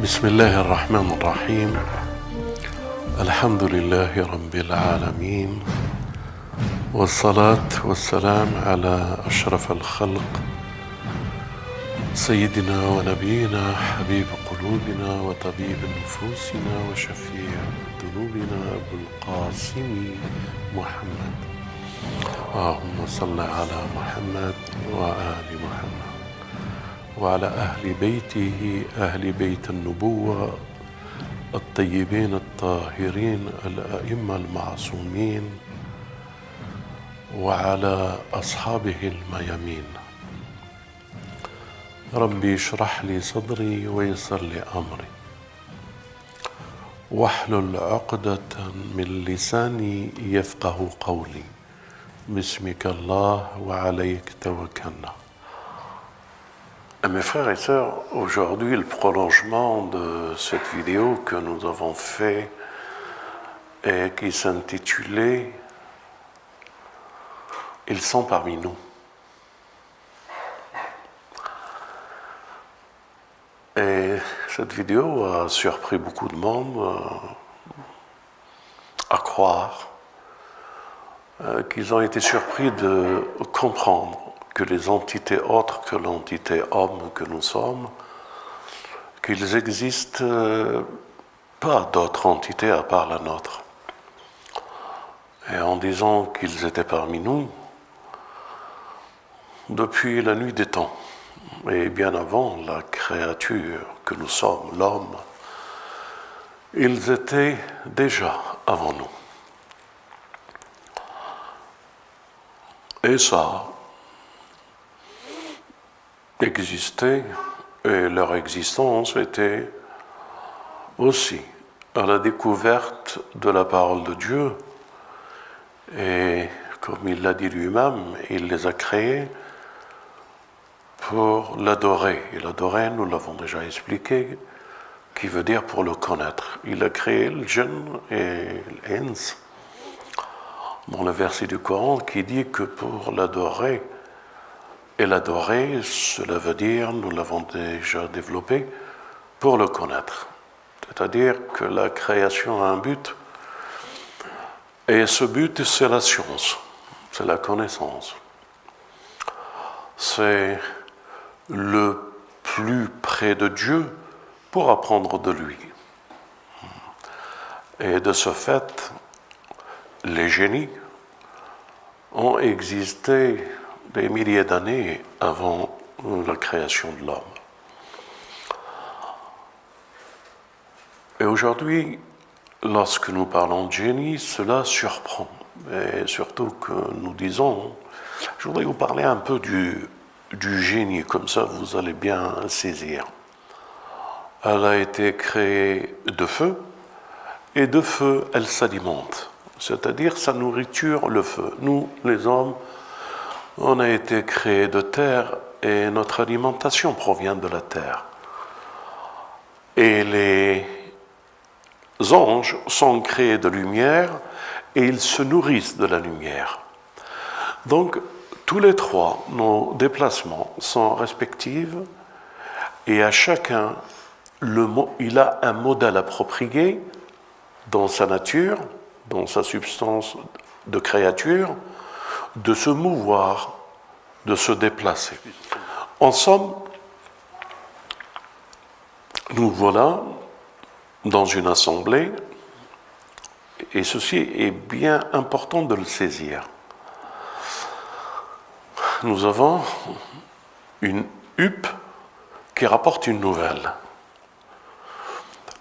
بسم الله الرحمن الرحيم الحمد لله رب العالمين والصلاة والسلام على أشرف الخلق سيدنا ونبينا حبيب قلوبنا وطبيب نفوسنا وشفيع ذنوبنا أبو القاسم محمد. اللهم صل على محمد وآل محمد وعلى أهل بيته أهل بيت النبوة الطيبين الطاهرين الأئمة المعصومين وعلى أصحابه الميامين. ربي اشرح لي صدري ويسر لي أمري واحلل عقدة من لساني يفقه قولي. بسمك الله وعليك توكلنا. Mes frères et sœurs, aujourd'hui, le prolongement de cette vidéo que nous avons fait et qui s'intitulait « Ils sont parmi nous ». Et cette vidéo a surpris beaucoup de monde à croire qu'ils ont été surpris de comprendre que les entités autres que l'entité homme que nous sommes, qu'il n'existe pas d'autres entités à part la nôtre. Et en disant qu'ils étaient parmi nous, depuis la nuit des temps, et bien avant la créature que nous sommes, l'homme, ils étaient déjà avant nous. Et ça existait, et leur existence était aussi à la découverte de la parole de Dieu. Et comme il l'a dit lui-même, il les a créés pour l'adorer. Et l'adorer, nous l'avons déjà expliqué, qui veut dire pour le connaître. Il a créé le djinn et l'ins dans le verset du Coran qui dit que pour l'adorer, et l'adorer, cela veut dire, nous l'avons déjà développé, pour le connaître. C'est-à-dire que la création a un but, et ce but, c'est la science, c'est la connaissance. C'est le plus près de Dieu pour apprendre de lui. Et de ce fait, les génies ont existé des milliers d'années avant la création de l'homme. Et aujourd'hui, lorsque nous parlons de génie, cela surprend. Et surtout que nous disons, je voudrais vous parler un peu du génie, comme ça vous allez bien saisir. Elle a été créée de feu, et de feu, elle s'alimente. C'est-à-dire sa nourriture, le feu. Nous, les hommes, on a été créés de terre et notre alimentation provient de la terre. Et les anges sont créés de lumière et ils se nourrissent de la lumière. Donc, tous les trois, nos déplacements sont respectifs et à chacun, il a un modèle approprié dans sa nature, dans sa substance de créature, de se mouvoir, de se déplacer. En somme, nous voilà dans une assemblée, et ceci est bien important de le saisir. Nous avons une huppe qui rapporte une nouvelle.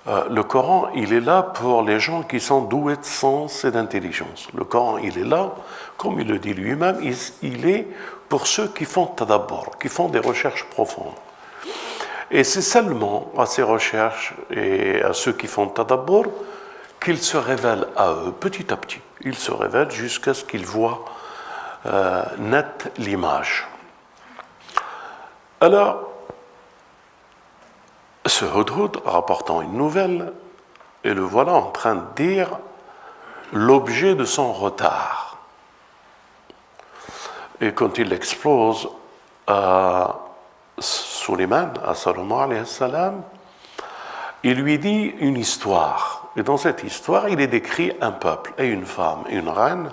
Le Coran, il est là pour les gens qui sont doués de sens et d'intelligence. Le Coran, il est là, comme il le dit lui-même, il est pour ceux qui font tadabbur, qui font des recherches profondes. Et c'est seulement à ces recherches et à ceux qui font tadabbur qu'il se révèle à eux, petit à petit. Ils se révèlent jusqu'à ce qu'ils voient net l'image. Alors, ce Hudhud, rapportant une nouvelle, et le voilà en train de dire l'objet de son retard. Et quand il explose à Suleiman, à Salomon alayhi salam, il lui dit une histoire. Et dans cette histoire, il est décrit un peuple et une femme, une reine,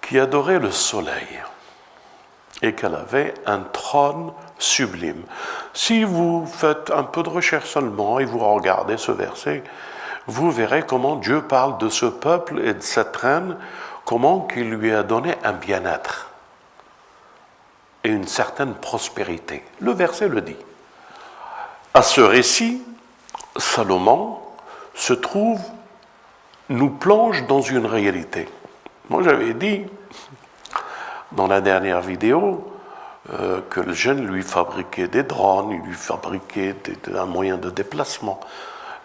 qui adorait le soleil et qu'elle avait un trône sublime. Si vous faites un peu de recherche seulement et vous regardez ce verset, vous verrez comment Dieu parle de ce peuple et de cette reine, comment il lui a donné un bien-être et une certaine prospérité. Le verset le dit. À ce récit, Salomon nous plonge dans une réalité. Moi, j'avais dit dans la dernière vidéo que le jeune lui fabriquait des drones, il lui fabriquait un moyen de déplacement.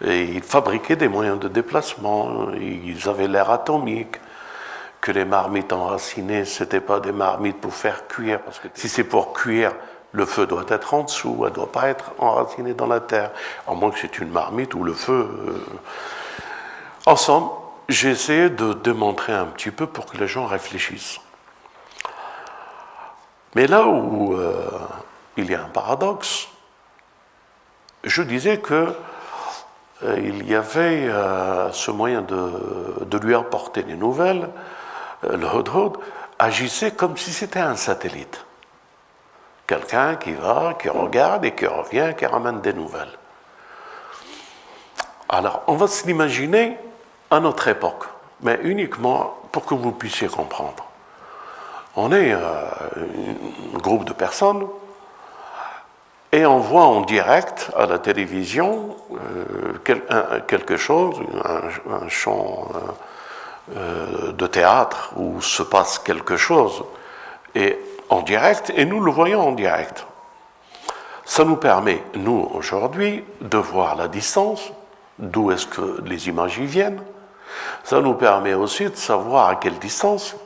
Et il fabriquait des moyens de déplacement, ils avaient l'air atomique, que les marmites enracinées, ce n'étaient pas des marmites pour faire cuire, parce que si c'est pour cuire, le feu doit être en dessous, elle ne doit pas être enracinée dans la terre, à moins que c'est une marmite où le feu... En somme, j'ai essayé de démontrer un petit peu pour que les gens réfléchissent. Mais là où il y a un paradoxe, je disais que il y avait ce moyen de lui apporter des nouvelles, le Hudhud agissait comme si c'était un satellite. Quelqu'un qui va, qui regarde et qui revient, qui ramène des nouvelles. Alors, on va se l'imaginer à notre époque, mais uniquement pour que vous puissiez comprendre. On est un groupe de personnes et on voit en direct à la télévision quelque chose, un chant de théâtre où se passe quelque chose et en direct, et nous le voyons en direct. Ça nous permet, nous, aujourd'hui, de voir la distance, d'où est-ce que les images y viennent. Ça nous permet aussi de savoir à quelle distance,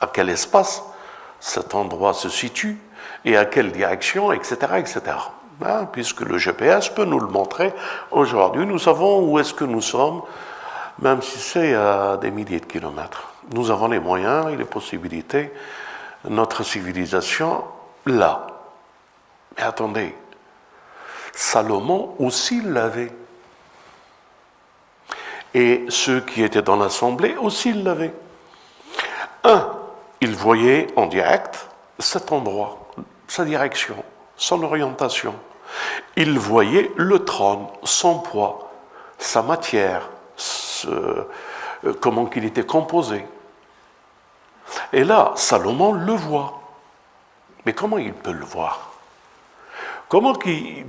à quel espace cet endroit se situe et à quelle direction, etc., etc. Hein, puisque le GPS peut nous le montrer aujourd'hui, nous savons où est-ce que nous sommes, même si c'est à des milliers de kilomètres. Nous avons les moyens et les possibilités, notre civilisation, là. Mais attendez, Salomon aussi l'avait. Et ceux qui étaient dans l'assemblée aussi l'avaient. Il voyait en direct cet endroit, sa direction, son orientation. Il voyait le trône, son poids, sa matière, comment il était composé. Et là, Salomon le voit. Mais comment il peut le voir ? Comment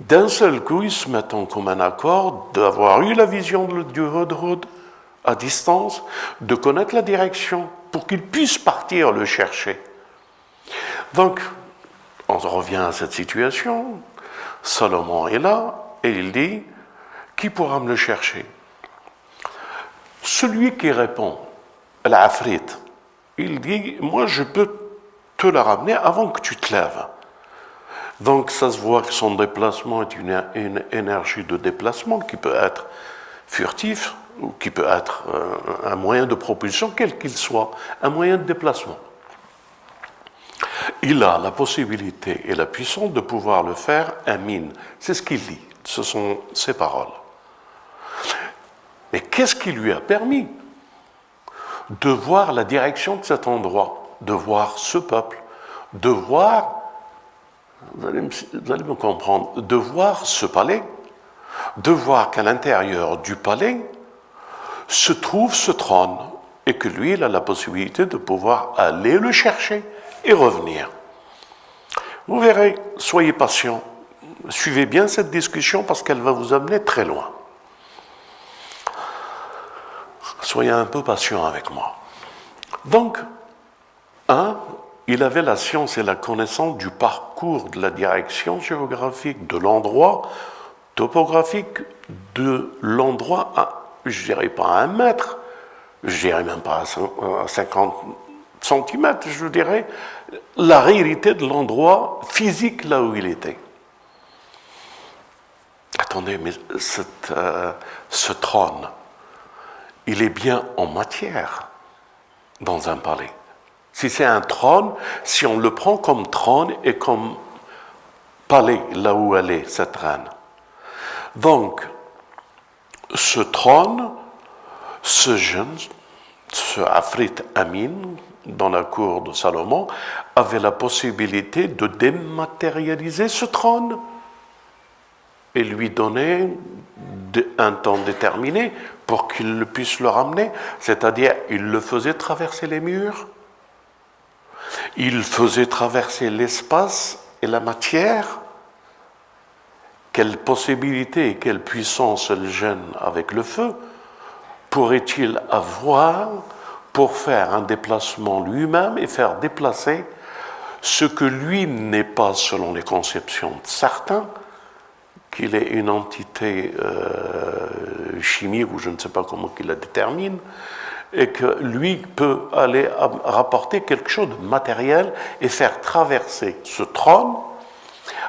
d'un seul coup, ils se mettent en commun accord d'avoir eu la vision du Hudhud à distance, de connaître la direction pour qu'ils puissent partir le chercher. Donc, on revient à cette situation. Salomon est là et il dit, qui pourra me le chercher ? Celui qui répond, l'Afrit, il dit, moi je peux te la ramener avant que tu te lèves. Donc ça se voit que son déplacement est une énergie de déplacement qui peut être furtif ou qui peut être un moyen de propulsion, quel qu'il soit, un moyen de déplacement. Il a la possibilité et la puissance de pouvoir le faire un mine. C'est ce qu'il dit, ce sont ses paroles. Mais qu'est-ce qui lui a permis de voir la direction de cet endroit, de voir ce peuple, de voir, vous allez me comprendre, de voir ce palais, de voir qu'à l'intérieur du palais se trouve ce trône et que lui, il a la possibilité de pouvoir aller le chercher et revenir. Vous verrez, soyez patients, suivez bien cette discussion parce qu'elle va vous amener très loin. Soyez un peu patient avec moi. Donc, il avait la science et la connaissance du parcours, de la direction géographique, de l'endroit topographique, de l'endroit à, je dirais pas à 1 mètre, je dirais même pas à 50 centimètres, je dirais, la réalité de l'endroit physique là où il était. Attendez, mais ce trône, il est bien en matière dans un palais. Si c'est un trône, si on le prend comme trône et comme palais, là où elle est, cette reine, Donc, ce trône, ce jeune, ce Afrit Amin, dans la cour de Salomon, avait la possibilité de dématérialiser ce trône et lui donner un temps déterminé pour qu'il puisse le ramener. C'est-à-dire, il le faisait traverser les murs, il faisait traverser l'espace et la matière. Quelle possibilité et quelle puissance le jeune avec le feu pourrait-il avoir pour faire un déplacement lui-même et faire déplacer ce que lui n'est pas, selon les conceptions de certains, qu'il est une entité chimique ou je ne sais pas comment qu'il la détermine, et que lui peut aller rapporter quelque chose de matériel et faire traverser ce trône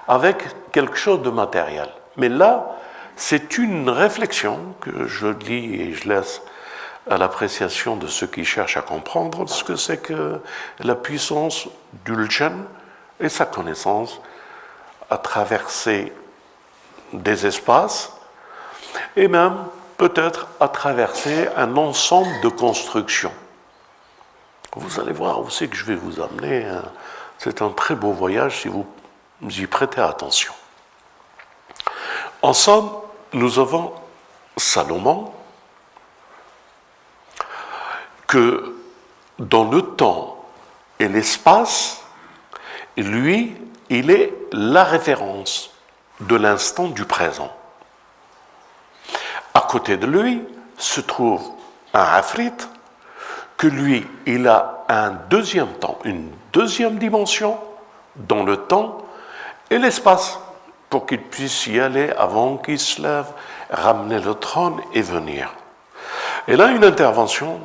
avec quelque chose de matériel. Mais là, c'est une réflexion que je lis et je laisse à l'appréciation de ceux qui cherchent à comprendre ce que c'est que la puissance du djinn et sa connaissance à traverser des espaces et même peut-être à traverser un ensemble de constructions. Vous allez voir où c'est que je vais vous amener. C'est un très beau voyage si vous y prêtez attention. En somme, nous avons Salomon que dans le temps et l'espace, lui, il est la référence de l'instant du présent. À côté de lui se trouve un Afrit que lui, il a un deuxième temps, une deuxième dimension dans le temps et l'espace pour qu'il puisse y aller avant qu'il se lève, ramener le trône et venir. Et là, une intervention,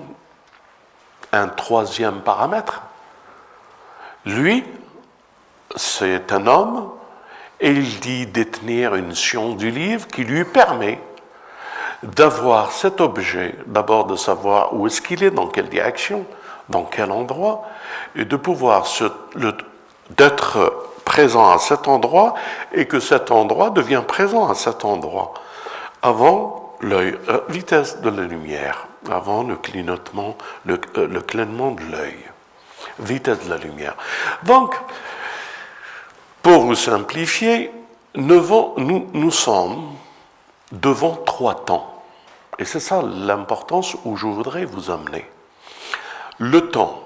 un troisième paramètre. Lui, c'est un homme et il dit détenir une science du livre qui lui permet d'avoir cet objet, d'abord de savoir où est-ce qu'il est, dans quelle direction, dans quel endroit, et de pouvoir d'être présent à cet endroit et que cet endroit devient présent à cet endroit avant l'œil, vitesse de la lumière, avant le clignotement, le clignement de l'œil, vitesse de la lumière. Donc, pour vous simplifier, nous sommes devant trois temps. Et c'est ça l'importance où je voudrais vous amener. Le temps,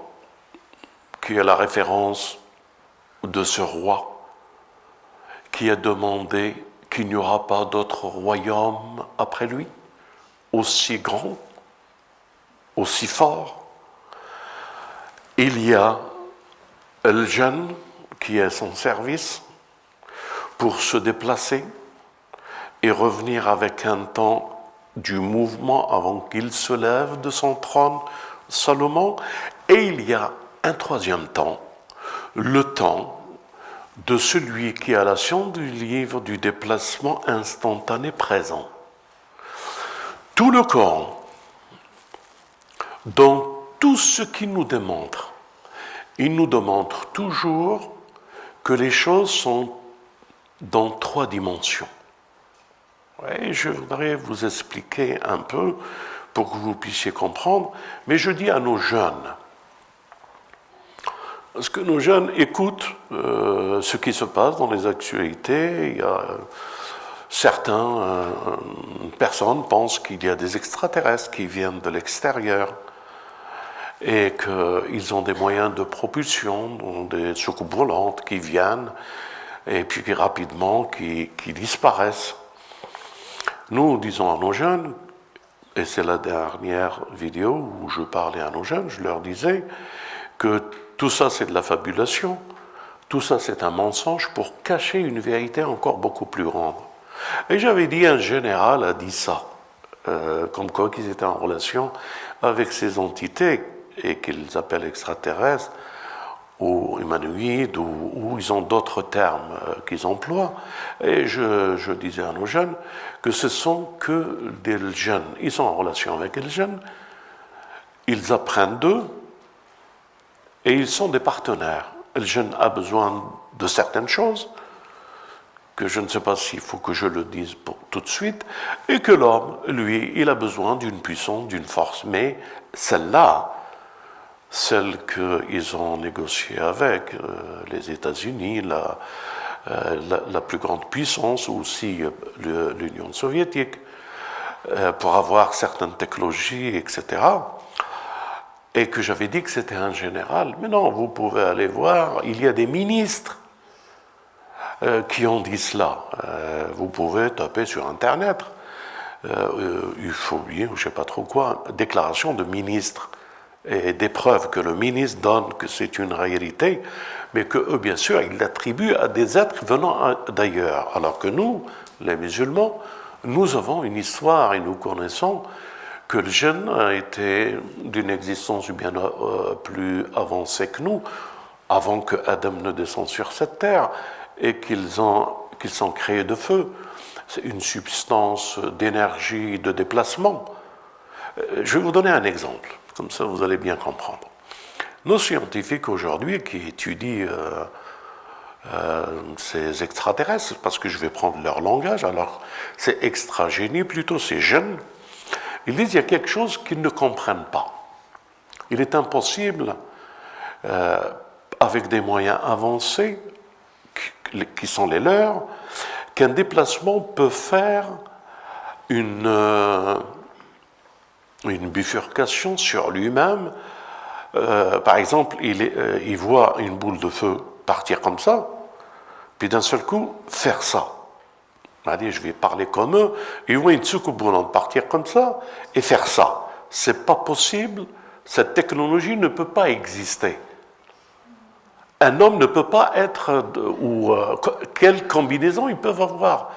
qui est la référence de ce roi, qui a demandé qu'il n'y aura pas d'autre royaume après lui, aussi grand, aussi fort. Il y a le jeune qui est à son service pour se déplacer et revenir avec un temps du mouvement avant qu'il se lève de son trône, Salomon. Et il y a un troisième temps, le temps de celui qui a la science du livre du déplacement instantané présent. Tout le corps, dans tout ce qu'il nous démontre, il nous démontre toujours que les choses sont dans trois dimensions. Et je voudrais vous expliquer un peu pour que vous puissiez comprendre, mais je dis à nos jeunes, parce que nos jeunes écoutent ce qui se passe dans les actualités. Il y a certaines personnes pensent qu'il y a des extraterrestres qui viennent de l'extérieur et qu'ils ont des moyens de propulsion, des soucoupes volantes qui viennent et puis rapidement qui disparaissent. Nous disons à nos jeunes, et c'est la dernière vidéo où je parlais à nos jeunes, je leur disais que tout ça c'est de la fabulation, tout ça c'est un mensonge pour cacher une vérité encore beaucoup plus grande. Et j'avais dit, un général a dit ça, comme quoi qu'ils étaient en relation avec ces entités et qu'ils appellent extraterrestres ou humanoïdes ou ils ont d'autres termes qu'ils emploient. Et je disais à nos jeunes que ce sont que des jeunes, ils sont en relation avec les jeunes, ils apprennent d'eux, et ils sont des partenaires. Le jeune a besoin de certaines choses que je ne sais pas s'il faut que je le dise pour tout de suite, et que l'homme, lui, il a besoin d'une puissance, d'une force, mais celle-là, celle qu'ils ont négociée avec les États-Unis, la plus grande puissance, aussi l'Union soviétique, pour avoir certaines technologies, etc., et que j'avais dit que c'était un général. Mais non, vous pouvez aller voir, il y a des ministres qui ont dit cela. Vous pouvez taper sur Internet, UFO, je ne sais pas trop quoi, déclaration de ministre, et des preuves que le ministre donne que c'est une réalité, mais que eux, bien sûr, ils l'attribuent à des êtres venant d'ailleurs. Alors que nous, les musulmans, nous avons une histoire et nous connaissons que le djinn a été d'une existence bien plus avancée que nous, avant que Adam ne descende sur cette terre, et qu'ils sont créés de feu. C'est une substance d'énergie, de déplacement. Je vais vous donner un exemple, comme ça vous allez bien comprendre. Nos scientifiques aujourd'hui qui étudient ces extraterrestres, parce que je vais prendre leur langage, alors c'est extra-génie, plutôt c'est jeunes, ils disent qu'il y a quelque chose qu'ils ne comprennent pas. Il est impossible, avec des moyens avancés, qui sont les leurs, qu'un déplacement peut faire une bifurcation sur lui-même. Par exemple, il voit une boule de feu partir comme ça, puis d'un seul coup, faire ça. Allez, je vais parler comme eux. Ils voient une soucoupe volante partir comme ça et faire ça. C'est pas possible. Cette technologie ne peut pas exister. Un homme ne peut pas être, quelle combinaison ils peuvent avoir.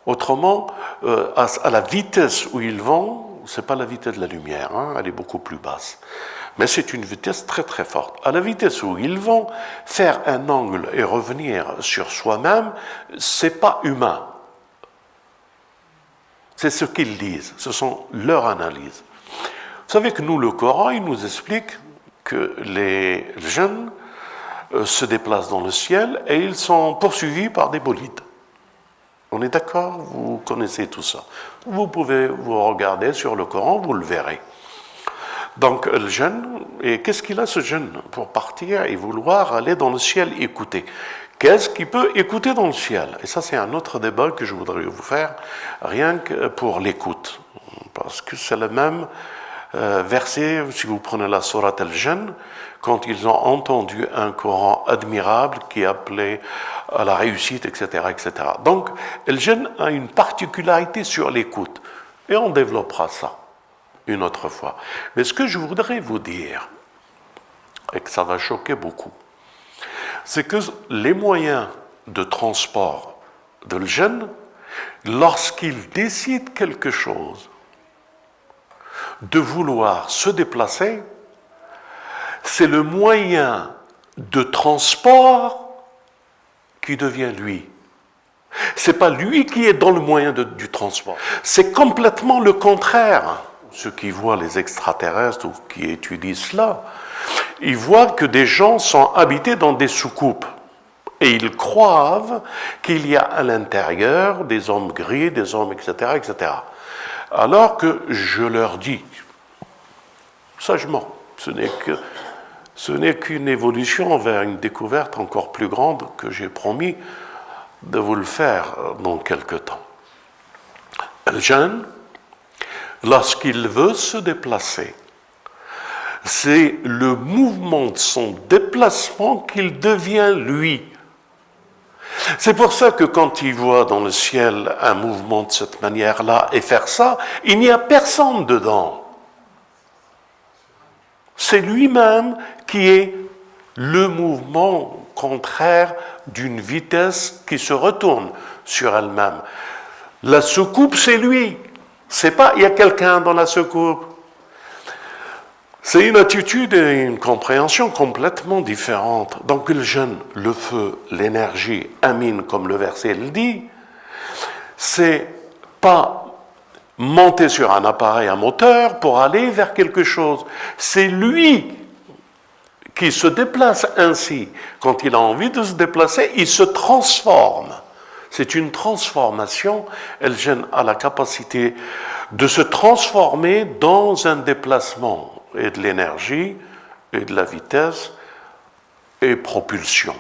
Autrement, à la vitesse où ils vont, c'est pas la vitesse de la lumière, hein, elle est beaucoup plus basse. Mais c'est une vitesse très très forte. À la vitesse où ils vont, faire un angle et revenir sur soi-même, c'est pas humain. C'est ce qu'ils disent, ce sont leurs analyses. Vous savez que nous, le Coran, il nous explique que les jeunes se déplacent dans le ciel et ils sont poursuivis par des bolides. On est d'accord? Vous connaissez tout ça. Vous pouvez vous regarder sur le Coran, vous le verrez. Donc le jeune, et qu'est-ce qu'il a ce jeune pour partir et vouloir aller dans le ciel écouter? Qu'est-ce qu'il peut écouter dans le ciel? Et ça c'est un autre débat que je voudrais vous faire, rien que pour l'écoute. Parce que c'est le même verset, si vous prenez la sourate al-Jinn, quand ils ont entendu un Coran admirable qui appelait à la réussite, etc., etc. Donc, le jeune a une particularité sur l'écoute. Et on développera ça une autre fois. Mais ce que je voudrais vous dire, et que ça va choquer beaucoup, c'est que les moyens de transport de le jeune, lorsqu'il décide quelque chose, de vouloir se déplacer, c'est le moyen de transport qui devient lui. C'est pas lui qui est dans le moyen du transport. C'est complètement le contraire. Ceux qui voient les extraterrestres ou qui étudient cela, ils voient que des gens sont habités dans des soucoupes. Et ils croient qu'il y a à l'intérieur des hommes gris, des hommes, etc., etc. Alors que je leur dis, sagement, ce n'est qu'une évolution vers une découverte encore plus grande que j'ai promis de vous le faire dans quelque temps. Le jeune, lorsqu'il veut se déplacer, c'est le mouvement de son déplacement qu'il devient lui. C'est pour ça que quand il voit dans le ciel un mouvement de cette manière-là et faire ça, il n'y a personne dedans. C'est lui-même qui est le mouvement contraire d'une vitesse qui se retourne sur elle-même. La soucoupe, c'est lui. C'est pas il y a quelqu'un dans la soucoupe. C'est une attitude et une compréhension complètement différentes. Donc le jeûne, le feu, l'énergie, amine, comme le verset le dit, c'est pas monter sur un appareil à moteur pour aller vers quelque chose. C'est lui qui se déplace ainsi. Quand il a envie de se déplacer, il se transforme. C'est une transformation. El Jinn a la capacité de se transformer dans un déplacement et de l'énergie et de la vitesse et propulsion.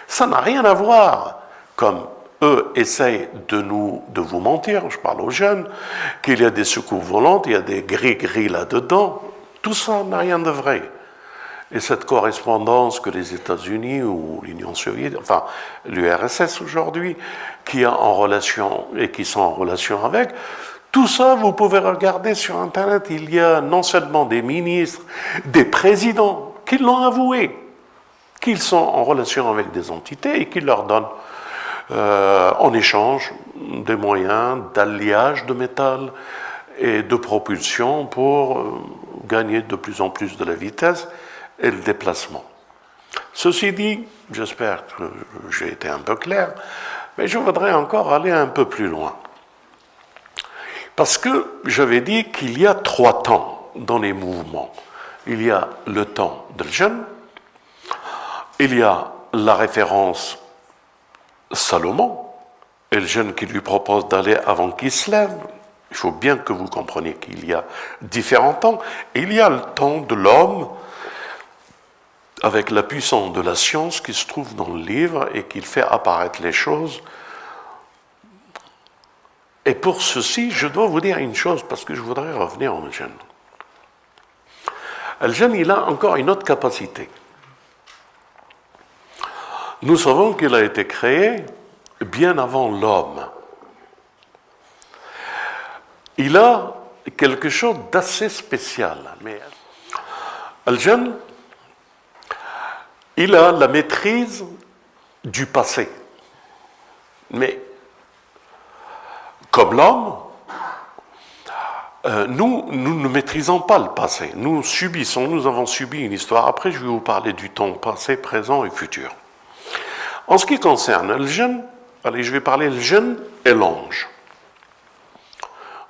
Ça n'a rien à voir, comme eux essayent de vous mentir, je parle aux jeunes, qu'il y a des soucoupes volantes, il y a des gris-gris là-dedans. Tout ça n'a rien de vrai. Et cette correspondance que les États-Unis ou l'Union soviétique, enfin l'URSS aujourd'hui, qui sont en relation avec, tout ça, vous pouvez regarder sur Internet. Il y a non seulement des ministres, des présidents qui l'ont avoué, qu'ils sont en relation avec des entités et qui leur donnent en échange des moyens d'alliage de métal et de propulsion pour gagner de plus en plus de la vitesse et le déplacement. Ceci dit, j'espère que j'ai été un peu clair, mais je voudrais encore aller un peu plus loin. Parce que j'avais dit qu'il y a 3 temps dans les mouvements. Il y a le temps del Jinn, il y a la référence Salomon, et le jeune qui lui propose d'aller avant qu'il se lève. Il faut bien que vous compreniez qu'il y a différents temps. Il y a le temps de l'homme, avec la puissance de la science qui se trouve dans le livre et qui fait apparaître les choses. Et pour ceci, je dois vous dire une chose, parce que je voudrais revenir au jeune. Le jeune, il a encore une autre capacité. Nous savons qu'il a été créé bien avant l'homme. Il a quelque chose d'assez spécial. Mais le jeune, il a la maîtrise du passé. Mais comme l'homme, nous ne maîtrisons pas le passé. Nous avons subi une histoire. Après, je vais vous parler du temps passé, présent et futur. En ce qui concerne le jeune, allez, je vais parler le jeune et l'ange.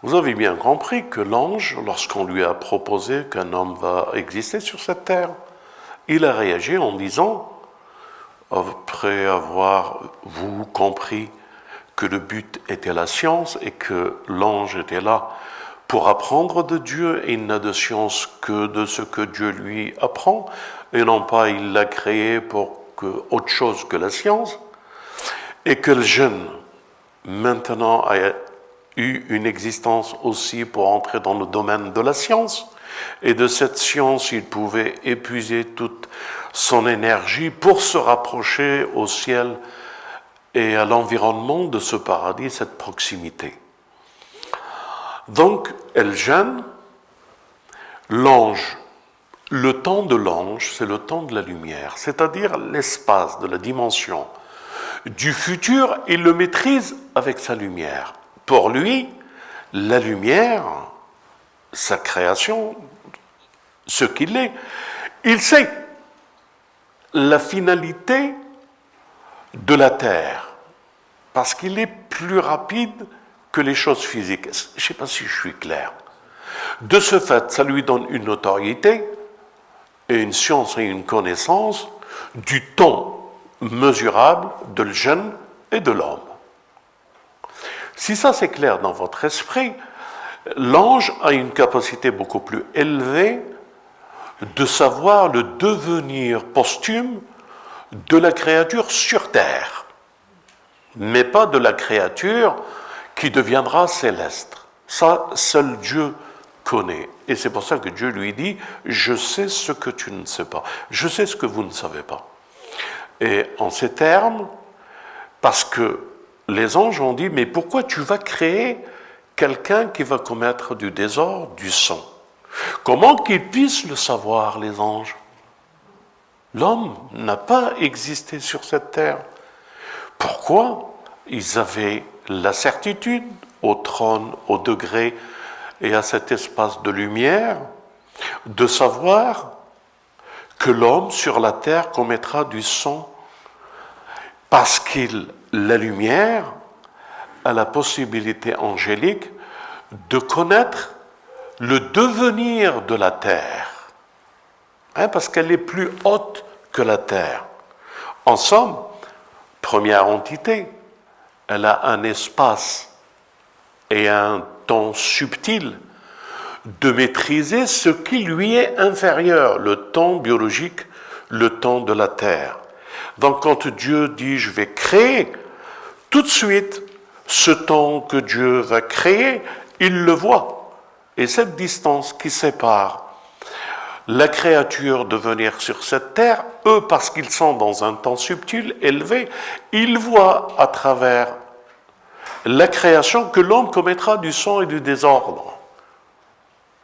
Vous avez bien compris que l'ange, lorsqu'on lui a proposé qu'un homme va exister sur cette terre, il a réagi en disant, après avoir vous compris que le but était la science et que l'ange était là pour apprendre de Dieu, et il n'a de science que de ce que Dieu lui apprend, et non pas il l'a créé pour autre chose que la science, et que le jeune maintenant a eu une existence aussi pour entrer dans le domaine de la science, et de cette science il pouvait épuiser toute son énergie pour se rapprocher au ciel et à l'environnement de ce paradis, cette proximité. Donc, El Jinn, l'ange, le temps de l'ange, c'est le temps de la lumière, c'est-à-dire l'espace de la dimension du futur, il le maîtrise avec sa lumière. Pour lui, la lumière, sa création, ce qu'il est, il sait la finalité de la Terre, parce qu'il est plus rapide que les choses physiques. Je ne sais pas si je suis clair. De ce fait, ça lui donne une notoriété et une science et une connaissance du temps mesurable de le jeune et de l'homme. Si ça c'est clair dans votre esprit, l'ange a une capacité beaucoup plus élevée de savoir le devenir posthume de la créature sur terre, mais pas de la créature qui deviendra céleste. Ça, seul Dieu connaît. Et c'est pour ça que Dieu lui dit, je sais ce que tu ne sais pas, je sais ce que vous ne savez pas. Et en ces termes, parce que les anges ont dit, mais pourquoi tu vas créer quelqu'un qui va commettre du désordre, du sang? Comment qu'ils puissent le savoir, les anges? L'homme n'a pas existé sur cette terre. Pourquoi? Ils avaient la certitude, au trône, au degré et à cet espace de lumière, de savoir que l'homme sur la terre commettra du sang parce que la lumière a la possibilité angélique de connaître le devenir de la terre, parce qu'elle est plus haute que la terre. En somme, première entité, elle a un espace et un temps subtil de maîtriser ce qui lui est inférieur, le temps biologique, le temps de la terre. Donc quand Dieu dit « je vais créer », tout de suite, ce temps que Dieu va créer, il le voit. Et cette distance qui sépare la créature de venir sur cette terre, eux, parce qu'ils sont dans un temps subtil, élevé, ils voient à travers la création que l'homme commettra du sang et du désordre.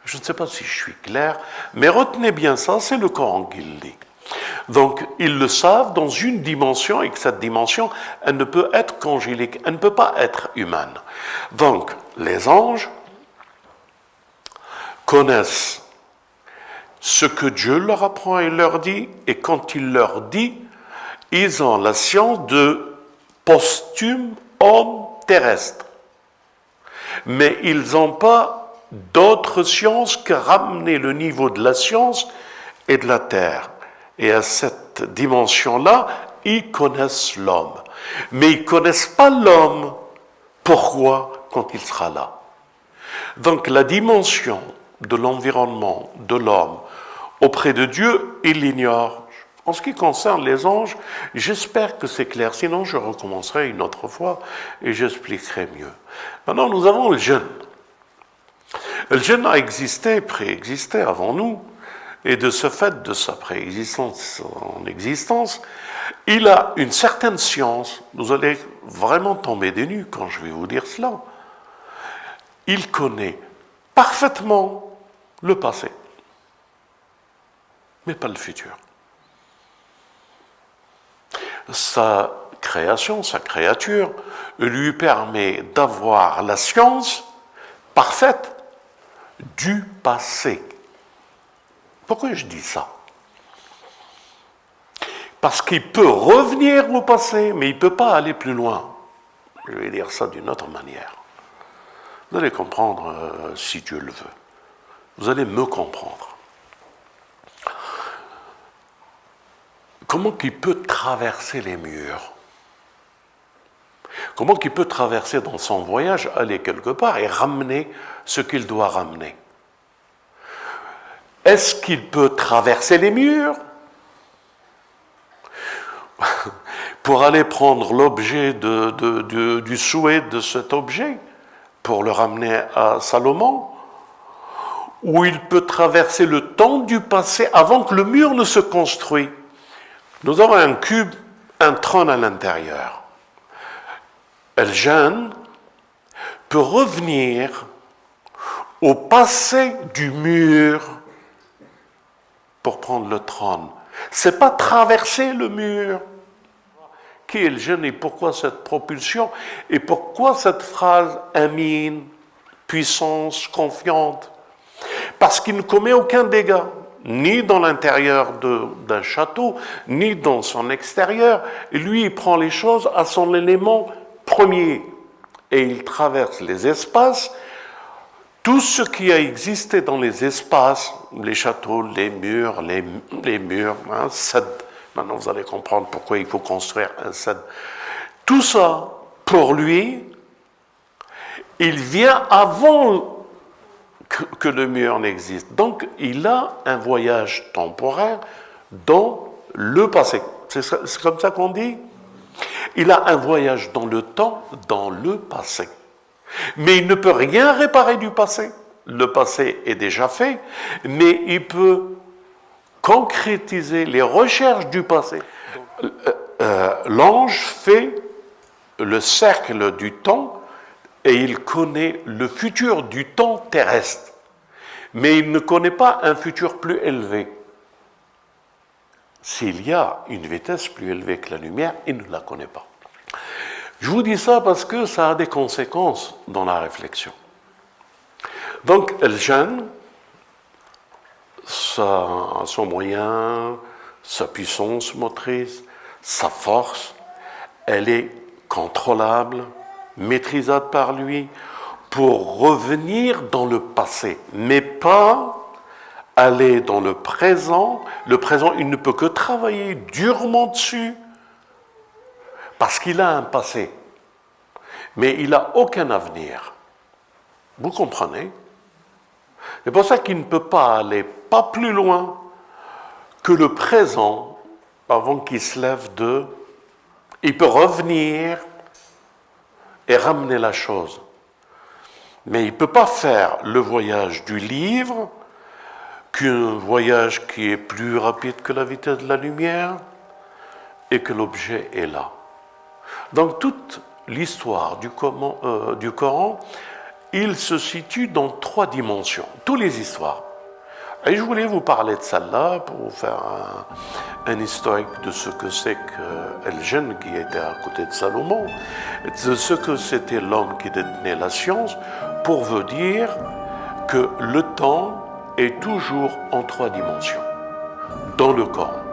Je ne sais pas si je suis clair, mais retenez bien ça, c'est le Coran qui le dit. Donc, ils le savent dans une dimension, et que cette dimension, elle ne peut être qu'angélique, elle ne peut pas être humaine. Donc, les anges connaissent ce que Dieu leur apprend et leur dit, et quand il leur dit, ils ont la science de posthume homme terrestre. Mais ils n'ont pas d'autre science que ramener le niveau de la science et de la terre. Et à cette dimension-là, ils connaissent l'homme. Mais ils ne connaissent pas l'homme. Pourquoi? Quand il sera là. Donc la dimension de l'environnement de l'homme auprès de Dieu, il l'ignore. En ce qui concerne les anges, j'espère que c'est clair. Sinon, je recommencerai une autre fois et j'expliquerai mieux. Maintenant, nous avons le djinn. Le djinn a existé, préexisté avant nous. Et de ce fait, de sa préexistence en existence, il a une certaine science. Vous allez vraiment tomber des nues quand je vais vous dire cela. Il connaît parfaitement le passé, mais pas le futur. Sa création, sa créature, lui permet d'avoir la science parfaite du passé. Pourquoi je dis ça? Parce qu'il peut revenir au passé, mais il ne peut pas aller plus loin. Je vais dire ça d'une autre manière. Vous allez comprendre si Dieu le veut. Vous allez me comprendre. Comment qu'il peut traverser les murs? Comment qu'il peut traverser dans son voyage, aller quelque part et ramener ce qu'il doit ramener? Est-ce qu'il peut traverser les murs pour aller prendre l'objet du souhait de cet objet, pour le ramener à Salomon? Ou il peut traverser le temps du passé avant que le mur ne se construise? Nous avons un cube, un trône à l'intérieur. El Jinn peut revenir au passé du mur pour prendre le trône. C'est pas traverser le mur. Qui est le Jinn et pourquoi cette propulsion? Et pourquoi cette phrase amine, puissance, confiante? Parce qu'il ne commet aucun dégât, ni dans l'intérieur d'un château, ni dans son extérieur. Et lui, il prend les choses à son élément premier. Et il traverse les espaces. Tout ce qui a existé dans les espaces, les châteaux, les murs, un cèdre. Maintenant, vous allez comprendre pourquoi il faut construire un cèdre. Tout ça, pour lui, il vient avant que le mur n'existe. Donc, il a un voyage temporaire dans le passé. C'est comme ça qu'on dit? Il a un voyage dans le temps, dans le passé. Mais il ne peut rien réparer du passé. Le passé est déjà fait, mais il peut concrétiser les recherches du passé. L'ange fait le cercle du temps et il connaît le futur du temps terrestre. Mais il ne connaît pas un futur plus élevé. S'il y a une vitesse plus élevée que la lumière, il ne la connaît pas. Je vous dis ça parce que ça a des conséquences dans la réflexion. Donc, El Jinn, son moyen, sa puissance motrice, sa force, elle est contrôlable, maîtrisable par lui, pour revenir dans le passé, mais pas aller dans le présent. Le présent, il ne peut que travailler durement dessus, parce qu'il a un passé. mais il n'a aucun avenir. Vous comprenez? C'est pour ça qu'il ne peut pas aller pas plus loin que le présent avant qu'il se lève de... Il peut revenir et ramener la chose. Mais il ne peut pas faire le voyage du livre, qu'un voyage qui est plus rapide que la vitesse de la lumière et que l'objet est là. Donc toute l'histoire du Coran, il se situe dans 3 dimensions, toutes les histoires. Et je voulais vous parler de celle-là pour vous faire un historique de ce que c'est que El Jinn qui était à côté de Salomon, de ce que c'était l'homme qui détenait la science, pour vous dire que le temps est toujours en 3 dimensions dans le Coran.